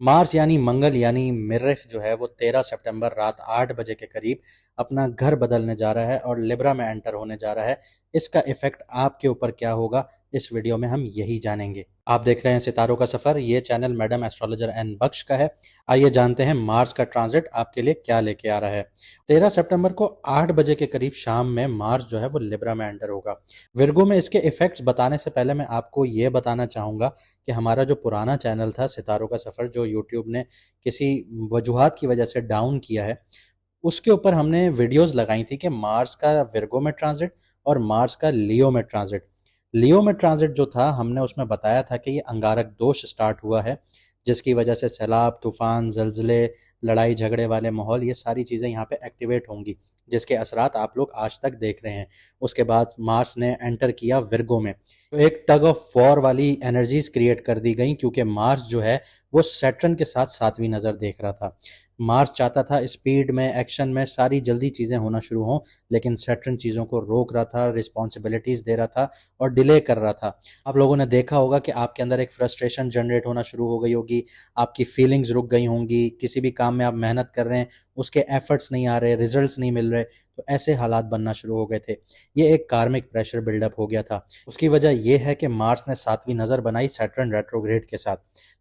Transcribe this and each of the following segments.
Mars यानी मंगल यानी मरीख जो है वो 13 सितंबर रात 8 बजे के करीब अपना घर बदलने जा रहा है और लिब्रा में एंटर होने जा रहा है। इसका इफेक्ट आपके ऊपर क्या होगा, इस वीडियो में हम यही जानेंगे। आप देख रहे हैं सितारों का सफर। ये चैनल मैडम एस्ट्रोलॉजर एन बख्श का है। आइए जानते हैं मार्स का ट्रांजिट आपके लिए क्या लेके आ रहा है। 13 सितंबर को 8 बजे के करीब शाम में मार्स जो है वो लिब्रा में एंटर होगा। विर्गो में इसके इफेक्ट्स बताने से पहले मैं आपको ये बताना चाहूंगा कि हमारा जो पुराना चैनल था सितारों का सफ़र, जो यूट्यूब ने किसी वजूहात की वजह से डाउन किया है, उसके ऊपर हमने वीडियोस लगाई थी कि मार्स का विर्गो में ट्रांजिट और मार्स का लियो में ट्रांजिट। लियो में ट्रांजिट जो था, हमने उसमें बताया था कि ये अंगारक दोष स्टार्ट हुआ है, जिसकी वजह से सैलाब, तूफान, जलजले, लड़ाई झगड़े वाले माहौल, ये सारी चीज़ें यहाँ पे एक्टिवेट होंगी, जिसके असरात आप लोग आज तक देख रहे हैं। उसके बाद मार्स ने एंटर किया विर्गो में, तो एक टग ऑफ वॉर वाली एनर्जीज क्रिएट कर दी गई, क्योंकि मार्स जो है वो सैटर्न के साथ सातवीं नज़र देख रहा था। मार्स चाहता था स्पीड में, एक्शन में सारी जल्दी चीज़ें होना शुरू हों, लेकिन सैटर्न चीज़ों को रोक रहा था, रिस्पॉन्सिबिलिटीज़ दे रहा था और डिले कर रहा था। आप लोगों ने देखा होगा कि आपके अंदर एक फ्रस्ट्रेशन जनरेट होना शुरू हो गई होगी, आपकी फीलिंग्स रुक गई होंगी, किसी भी काम में आप मेहनत कर रहे हैं, उसके एफर्ट्स नहीं आ रहे, रिजल्ट्स नहीं मिल रहे, तो ऐसे हालात बनना शुरू हो गए थे। ये एक कार्मिक प्रेशर बिल्डअप हो गया था। उसकी वजह यह है कि मार्स ने सातवीं नज़र बनाई सैटर्न रेट्रोग्रेड के साथ।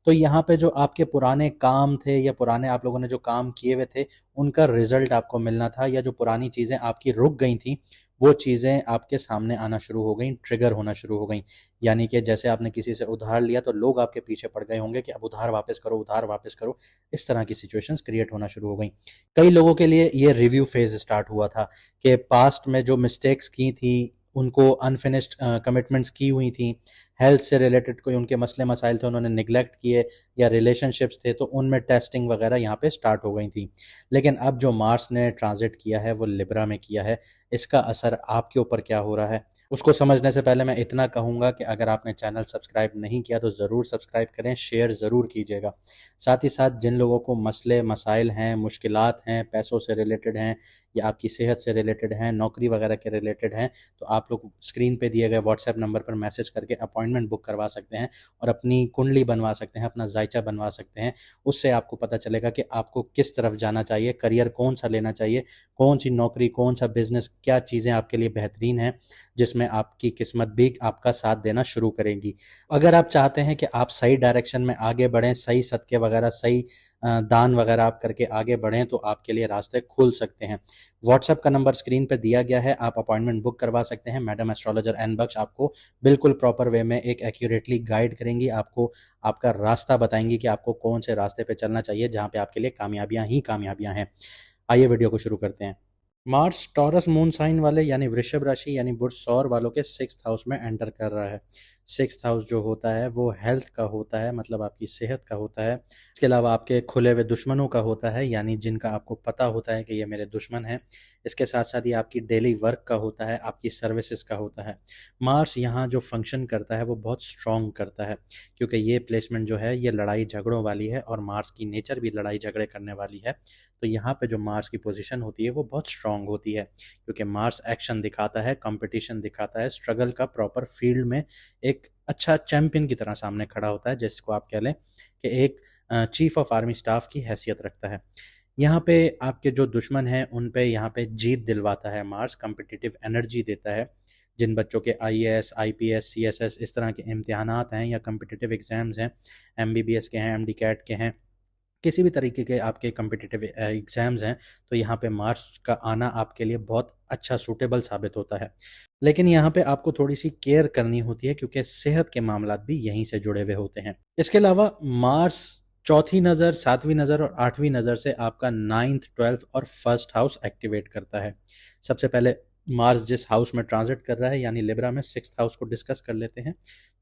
तो यहाँ पे जो आपके पुराने काम थे या पुराने आप लोगों ने जो काम किए हुए थे, उनका रिजल्ट आपको मिलना था, या जो पुरानी चीज़ें आपकी रुक गई थी वो चीज़ें आपके सामने आना शुरू हो गई, ट्रिगर होना शुरू हो गई। यानी कि जैसे आपने किसी से उधार लिया तो लोग आपके पीछे पड़ गए होंगे कि अब उधार वापस करो, उधार वापस करो। इस तरह की सिचुएशंस क्रिएट होना शुरू हो गई। कई लोगों के लिए ये रिव्यू फेज स्टार्ट हुआ था कि पास्ट में जो मिस्टेक्स की थी, उनको अनफिनिश्ड कमिटमेंट्स की हुई थी, हेल्थ से रिलेटेड कोई उनके मसले मसाइल थे उन्होंने निगलेक्ट किए, या रिलेशनशिप्स थे तो उनमें टेस्टिंग वगैरह यहाँ पे स्टार्ट हो गई थी। लेकिन अब जो मार्स ने ट्रांजिट किया है वो लिब्रा में किया है, इसका असर आपके ऊपर क्या हो रहा है उसको समझने से पहले मैं इतना कहूँगा कि अगर आपने चैनल सब्सक्राइब नहीं किया तो ज़रूर सब्सक्राइब करें, शेयर ज़रूर कीजिएगा। साथ ही साथ जिन लोगों को मसले मसाइल हैं, मुश्किलात हैं, पैसों से रिलेटेड हैं या आपकी सेहत से रिलेटेड हैं, नौकरी वगैरह के रिलेटेड हैं, तो आप लोग स्क्रीन पे दिए गए व्हाट्सएप नंबर पर मैसेज करके अपॉइंटमेंट बुक करवा सकते हैं और अपनी कुंडली बनवा सकते हैं, अपना जायचा बनवा सकते हैं। उससे आपको पता चलेगा कि आपको किस तरफ जाना चाहिए, करियर कौन सा लेना चाहिए, कौन सी नौकरी, कौन सा बिजनेस, क्या चीज़ें आपके लिए बेहतरीन हैं, जिसमें आपकी किस्मत भी आपका साथ देना शुरू करेगी। अगर आप चाहते हैं कि आप सही डायरेक्शन में आगे बढ़ें, सही सदक़े वगैरह, सही दान वगैरह आप करके आगे बढ़ें, तो आपके लिए रास्ते खुल सकते हैं। व्हाट्सएप का नंबर स्क्रीन पर दिया गया है, आप अपॉइंटमेंट बुक करवा सकते हैं। मैडम एस्ट्रोलॉजर एन बख्श आपको बिल्कुल प्रॉपर वे में एक एक्यूरेटली गाइड करेंगी, आपको आपका रास्ता बताएंगी कि आपको कौन से रास्ते पे चलना चाहिए जहाँ पे आपके लिए कामयाबियाँ ही कामयाबियाँ हैं। आइए वीडियो को शुरू करते हैं। मार्स टॉरस मून साइन वाले यानी वृषभ राशि यानी बुध सौर वालों के सिक्स्थ हाउस में एंटर कर रहा है। सिक्स्थ हाउस जो होता है वो हेल्थ का होता है, मतलब आपकी सेहत का होता है। इसके अलावा आपके खुले हुए दुश्मनों का होता है, यानी जिनका आपको पता होता है कि ये मेरे दुश्मन हैं। इसके साथ साथ ही आपकी डेली वर्क का होता है, आपकी सर्विसेज का होता है। मार्स यहाँ जो फंक्शन करता है वो बहुत स्ट्रॉन्ग करता है, क्योंकि ये प्लेसमेंट जो है ये लड़ाई झगड़ों वाली है और मार्स की नेचर भी लड़ाई झगड़े करने वाली है। तो यहाँ पे जो मार्स की पोजीशन होती है वो बहुत स्ट्रांग होती है, क्योंकि मार्स एक्शन दिखाता है, कंपटीशन दिखाता है, स्ट्रगल का प्रॉपर फील्ड में एक अच्छा चैंपियन की तरह सामने खड़ा होता है, जिसको आप कह लें कि एक चीफ ऑफ आर्मी स्टाफ की हैसियत रखता है। यहाँ पे आपके जो दुश्मन हैं उन पे यहाँ पे जीत दिलवाता है मार्स, कम्पिटिटिव एनर्जी देता है। जिन बच्चों के आईएएस, आईपीएस, सीएसएस इस तरह के इम्तिहानात हैं या कम्पिटिटिव एग्जाम्स हैं, एमबीबीएस के हैं, एमडी कैट के हैं, किसी भी तरीके के आपके कम्पिटिटिव एग्ज़ाम्स हैं, तो यहाँ पे मार्क्स का आना आपके लिए बहुत अच्छा सूटेबल साबित होता है। लेकिन यहाँ पे आपको थोड़ी-सी केयर करनी होती है, क्योंकि सेहत के मामलात भी यहीं से जुड़े हुए होते हैं। इसके अलावा मार्स चौथी नज़र, सातवीं नज़र और आठवीं नज़र से आपका 9th, 12th और फर्स्ट हाउस एक्टिवेट करता है। सबसे पहले मार्स जिस हाउस में ट्रांजिट कर रहा है यानी लिब्रा में, सिक्स्थ हाउस को डिस्कस कर लेते हैं।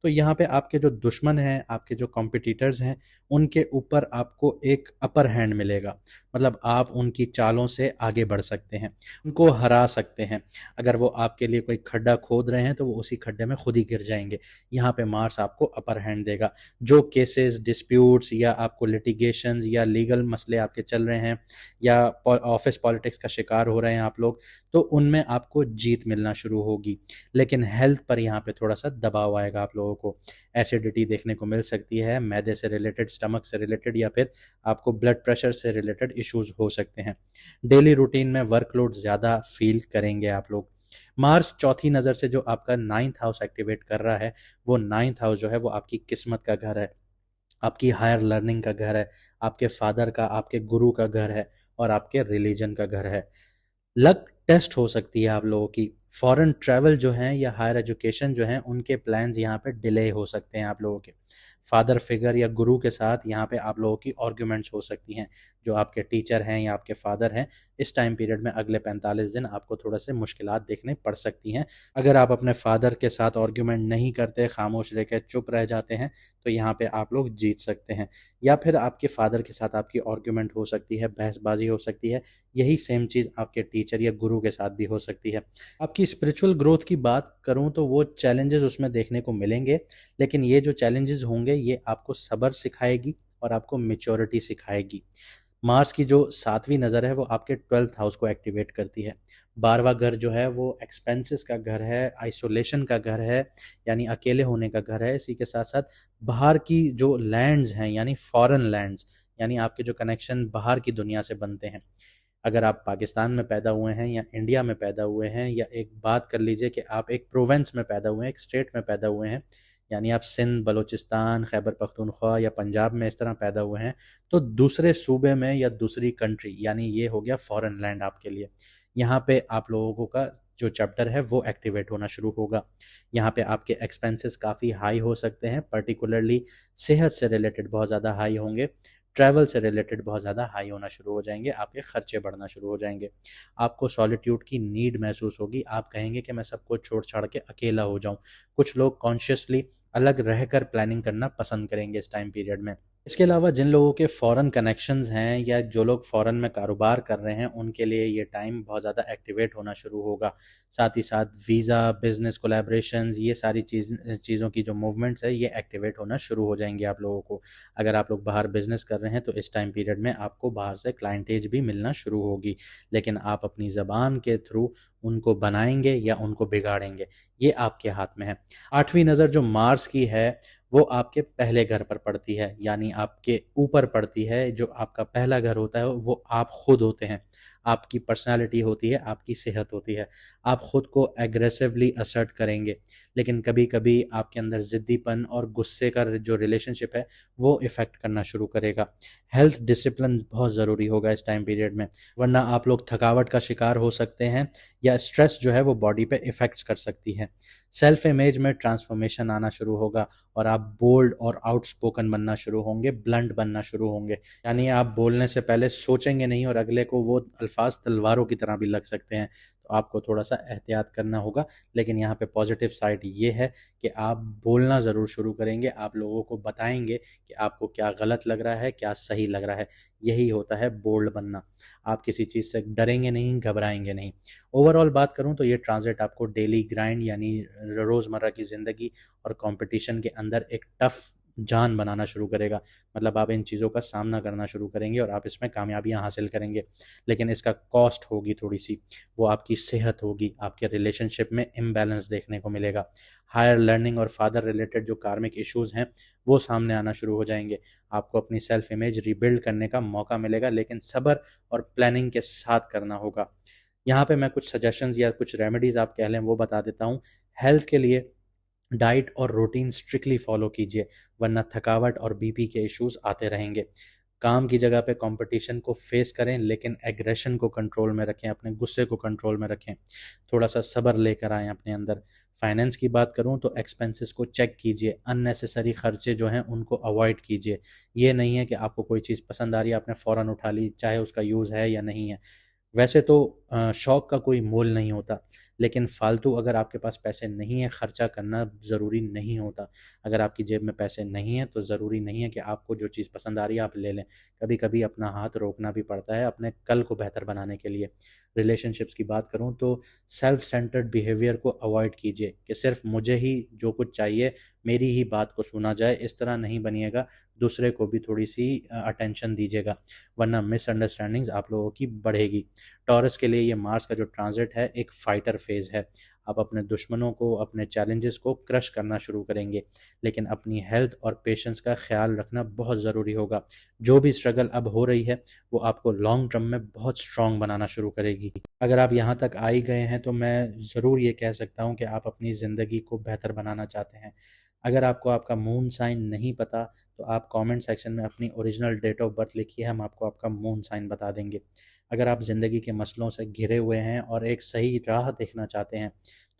तो यहाँ पे आपके जो दुश्मन हैं, आपके जो कॉम्पिटिटर्स हैं, उनके ऊपर आपको एक अपर हैंड मिलेगा, मतलब आप उनकी चालों से आगे बढ़ सकते हैं, उनको हरा सकते हैं। अगर वो आपके लिए कोई खड्डा खोद रहे हैं तो वो उसी खड्डे में खुद ही गिर जाएंगे। यहाँ पे मार्स आपको अपर हैंड देगा। जो केसेस, डिस्प्यूट्स या आपको लिटिगेशंस या लीगल मसले आपके चल रहे हैं, या ऑफिस पॉलिटिक्स का शिकार हो रहे हैं आप लोग, तो उनमें आपको जीत मिलना शुरू होगी। लेकिन हेल्थ पर यहाँ पे थोड़ा सा दबाव आएगा आप लोगों लोगों को एसिडिटी देखने को मिल सकती है, मैदे से रिलेटेड, स्टमक से रिलेटेड, या फिर आपको ब्लड प्रेशर से रिलेटेड इश्यूज हो सकते हैं। डेली रूटीन में वर्कलोड ज़्यादा फील करेंगे आप लोग। मार्स चौथी नज़र से जो आपका 9th हाउस एक्टिवेट कर रहा है, वो 9th हाउस जो है वो आपकी किस्मत का घर है, आपकी हायर लर्निंग का घर है, आपके फादर का, आपके गुरु का घर है, और आपके रिलीजन का घर है। लक टेस्ट हो सकती है आप लोगों की। फॉरेन ट्रैवल जो है या हायर एजुकेशन जो है, उनके प्लान्स यहाँ पे डिले हो सकते हैं आप लोगों के। फादर फिगर या गुरु के साथ यहाँ पे आप लोगों की आर्ग्यूमेंट्स हो सकती हैं। जो आपके टीचर हैं या आपके फादर हैं, इस टाइम पीरियड में अगले 45 दिन आपको थोड़ा से मुश्किलात देखने पड़ सकती हैं। अगर आप अपने फादर के साथ आर्ग्यूमेंट नहीं करते, खामोश रह के चुप रह जाते हैं, तो यहाँ पे आप लोग जीत सकते हैं। या फिर आपके फादर के साथ आपकी आर्ग्यूमेंट हो सकती है, बहसबाजी हो सकती है। यही सेम चीज़ आपके टीचर या गुरु के साथ भी हो सकती है। आपकी स्पिरिचुअल ग्रोथ की बात करूं तो वो चैलेंजेस उसमें देखने को मिलेंगे, लेकिन ये जो चैलेंजेस होंगे ये आपको सब्र सिखाएगी और आपको मेच्योरिटी सिखाएगी। मार्स की जो 7वीं नज़र है वो आपके 12th हाउस को एक्टिवेट करती है। 12वां घर जो है वो एक्सपेंसेस का घर है, आइसोलेशन का घर है, यानी अकेले होने का घर है। इसी के साथ साथ बाहर की जो लैंड्स हैं, यानी फॉरेन लैंड्स, यानी आपके जो कनेक्शन बाहर की दुनिया से बनते हैं। अगर आप पाकिस्तान में पैदा हुए हैं या इंडिया में पैदा हुए हैं, या एक बात कर लीजिए कि आप एक प्रोविंस में पैदा हुए हैं, एक स्टेट में पैदा हुए हैं, यानी आप सिंध, बलूचिस्तान, खैबर पख्तूनख्वा या पंजाब में इस तरह पैदा हुए हैं, तो दूसरे सूबे में या दूसरी कंट्री, यानी ये हो गया फॉरेन लैंड आपके लिए। यहाँ पे आप लोगों का जो चैप्टर है वो एक्टिवेट होना शुरू होगा। यहाँ पे आपके एक्सपेंसेस काफ़ी हाई हो सकते हैं, पर्टिकुलरली सेहत से रिलेटेड बहुत ज़्यादा हाई होंगे। ट्रैवल से रिलेटेड बहुत ज़्यादा हाई होना शुरू हो जाएंगे, आपके खर्चे बढ़ना शुरू हो जाएंगे। आपको सॉलिट्यूड की नीड महसूस होगी, आप कहेंगे कि मैं सब कुछ छोड़ छाड़ के अकेला हो जाऊं। कुछ लोग कॉन्शियसली अलग रहकर प्लानिंग करना पसंद करेंगे इस टाइम पीरियड में। इसके अलावा जिन लोगों के फॉरेन कनेक्शंस हैं या जो लोग फॉरेन में कारोबार कर रहे हैं, उनके लिए ये टाइम बहुत ज़्यादा एक्टिवेट होना शुरू होगा। साथ ही साथ वीज़ा, बिजनेस कोलैबोरेशंस, ये सारी चीज़ों की जो मूवमेंट्स है ये एक्टिवेट होना शुरू हो जाएंगे आप लोगों को। अगर आप लोग बाहर बिजनेस कर रहे हैं तो इस टाइम पीरियड में आपको बाहर से क्लाइंटेज भी मिलना शुरू होगी, लेकिन आप अपनी ज़बान के थ्रू उनको बनाएंगे या उनको बिगाड़ेंगे, ये आपके हाथ में है। 8वीं नज़र जो मार्स की है वो आपके पहले घर पर पड़ती है, यानी आपके ऊपर पड़ती है। जो आपका पहला घर होता है वो आप खुद होते हैं, आपकी पर्सनालिटी होती है, आपकी सेहत होती है। आप खुद को एग्रेसिवली असर्ट करेंगे, लेकिन कभी कभी आपके अंदर ज़िद्दीपन और गुस्से का जो रिलेशनशिप है वो इफ़ेक्ट करना शुरू करेगा। हेल्थ डिसिप्लिन बहुत ज़रूरी होगा इस टाइम पीरियड में, वरना आप लोग थकावट का शिकार हो सकते हैं, या स्ट्रेस जो है वो बॉडी पे इफ़ेक्ट्स कर सकती है। सेल्फ इमेज में ट्रांसफॉर्मेशन आना शुरू होगा और आप बोल्ड और आउटस्पोकन बनना शुरू होंगे, ब्लंट बनना शुरू होंगे। यानी आप बोलने से पहले सोचेंगे नहीं और अगले को वो अल्फाज तलवारों की तरह भी लग सकते हैं, तो आपको थोड़ा सा एहतियात करना होगा। लेकिन यहाँ पे पॉजिटिव साइड ये है कि आप बोलना ज़रूर शुरू करेंगे, आप लोगों को बताएंगे कि आपको क्या गलत लग रहा है, क्या सही लग रहा है। यही होता है बोल्ड बनना। आप किसी चीज़ से डरेंगे नहीं, घबराएंगे नहीं। ओवरऑल बात करूं तो ये ट्रांजिट आपको डेली ग्राइंड, यानी रोज़मर्रा की ज़िंदगी और कंपटीशन के अंदर एक टफ जान बनाना शुरू करेगा। मतलब आप इन चीज़ों का सामना करना शुरू करेंगे और आप इसमें कामयाबियां हासिल करेंगे, लेकिन इसका कॉस्ट होगी थोड़ी सी। वो आपकी सेहत होगी, आपके रिलेशनशिप में इम्बैलेंस देखने को मिलेगा। हायर लर्निंग और फादर रिलेटेड जो कार्मिक इश्यूज़ हैं वो सामने आना शुरू हो जाएंगे। आपको अपनी सेल्फ इमेज रिबिल्ड करने का मौका मिलेगा, लेकिन सब्र और प्लानिंग के साथ करना होगा। यहाँ पे मैं कुछ सजेशंस या कुछ रेमेडीज़ आप कह लें वो बता देता हूँ। हेल्थ के लिए डाइट और रूटीन स्ट्रिक्टली फॉलो कीजिए, वरना थकावट और बीपी के इश्यूज आते रहेंगे। काम की जगह पे कंपटीशन को फेस करें, लेकिन एग्रेशन को कंट्रोल में रखें, अपने गुस्से को कंट्रोल में रखें। थोड़ा सा सब्र लेकर आएँ अपने अंदर। फाइनेंस की बात करूं तो एक्सपेंसेस को चेक कीजिए, अननेसेसरी खर्चे जो हैं उनको अवॉइड कीजिए। ये नहीं है कि आपको कोई चीज़ पसंद आ रही है आपने फ़ौरन उठा ली, चाहे उसका यूज़ है या नहीं है। वैसे तो शौक का कोई मोल नहीं होता, लेकिन फालतू अगर आपके पास पैसे नहीं है, खर्चा करना ज़रूरी नहीं होता। अगर आपकी जेब में पैसे नहीं हैं तो ज़रूरी नहीं है कि आपको जो चीज़ पसंद आ रही है आप ले लें। कभी कभी अपना हाथ रोकना भी पड़ता है अपने कल को बेहतर बनाने के लिए। रिलेशनशिप्स की बात करूं तो सेल्फ सेंटर्ड बिहेवियर को अवॉइड कीजिए कि सिर्फ मुझे ही जो कुछ चाहिए, मेरी ही बात को सुना जाए, इस तरह नहीं बनिएगा। दूसरे को भी थोड़ी सी अटेंशन दीजिएगा, वरना मिसअंडरस्टैंडिंग्स आप लोगों की बढ़ेगी। टॉरस के लिए ये मार्स का जो ट्रांजिट है एक फाइटर फेज है। आप अपने दुश्मनों को, अपने चैलेंजेस को क्रश करना शुरू करेंगे। लेकिन अपनी हेल्थ और पेशेंस का ख्याल रखना बहुत ज़रूरी होगा। जो भी स्ट्रगल अब हो रही है वो आपको लॉन्ग टर्म में बहुत स्ट्रॉन्ग बनाना शुरू करेगी। अगर आप यहाँ तक आ ही गए हैं तो मैं ज़रूर ये कह सकता हूँ कि आप अपनी ज़िंदगी को बेहतर बनाना चाहते हैं। अगर आपको आपका मून साइन नहीं पता तो आप कमेंट सेक्शन में अपनी ओरिजिनल डेट ऑफ बर्थ लिखिए, हम आपको आपका मून साइन बता देंगे। अगर आप ज़िंदगी के मसलों से घिरे हुए हैं और एक सही राह देखना चाहते हैं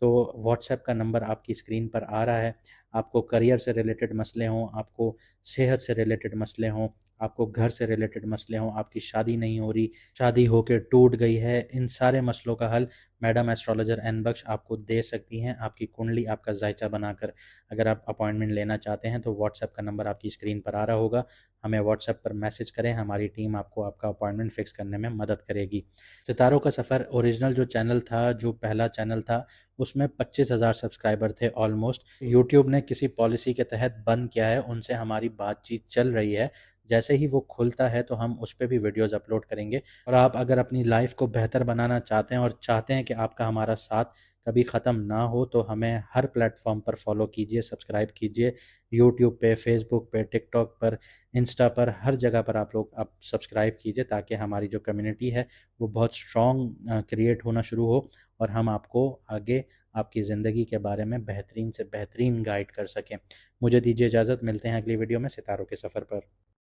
तो व्हाट्सएप का नंबर आपकी स्क्रीन पर आ रहा है। आपको करियर से रिलेटेड मसले हों, आपको सेहत से रिलेटेड मसले हों, आपको घर से रिलेटेड मसले हों, आपकी शादी नहीं हो रही, शादी होकर टूट गई है, इन सारे मसलों का हल मैडम एस्ट्रोलॉजर एन बख्श आपको दे सकती हैं, आपकी कुंडली आपका जायचा बनाकर। अगर आप अपॉइंटमेंट लेना चाहते हैं तो व्हाट्सएप का नंबर आपकी स्क्रीन पर आ रहा होगा, हमें व्हाट्सएप पर मैसेज करें, हमारी टीम आपको आपका अपॉइंटमेंट फिक्स करने में मदद करेगी। सितारों का सफ़र ओरिजिनल जो चैनल था, जो पहला चैनल था, उसमें 25,000 सब्सक्राइबर थे ऑलमोस्ट। यूट्यूब ने किसी पॉलिसी के तहत बंद किया है, उनसे हमारी बातचीत चल रही है। जैसे ही वो खुलता है तो हम उस पर भी वीडियोज़ अपलोड करेंगे। और आप अगर अपनी लाइफ को बेहतर बनाना चाहते हैं और चाहते हैं कि आपका हमारा साथ कभी ख़त्म ना हो तो हमें हर प्लेटफॉर्म पर फॉलो कीजिए, सब्सक्राइब कीजिए। यूट्यूब पे, फेसबुक पे, टिकटॉक पर, इंस्टा पर, हर जगह पर आप सब्सक्राइब कीजिए ताकि हमारी जो कम्युनिटी है वो बहुत स्ट्रॉन्ग क्रिएट होना शुरू हो और हम आपको आगे आपकी ज़िंदगी के बारे में बेहतरीन से बेहतरीन गाइड कर सकें। मुझे दीजिए इजाज़त, मिलते हैं अगली वीडियो में सितारों के सफ़र पर।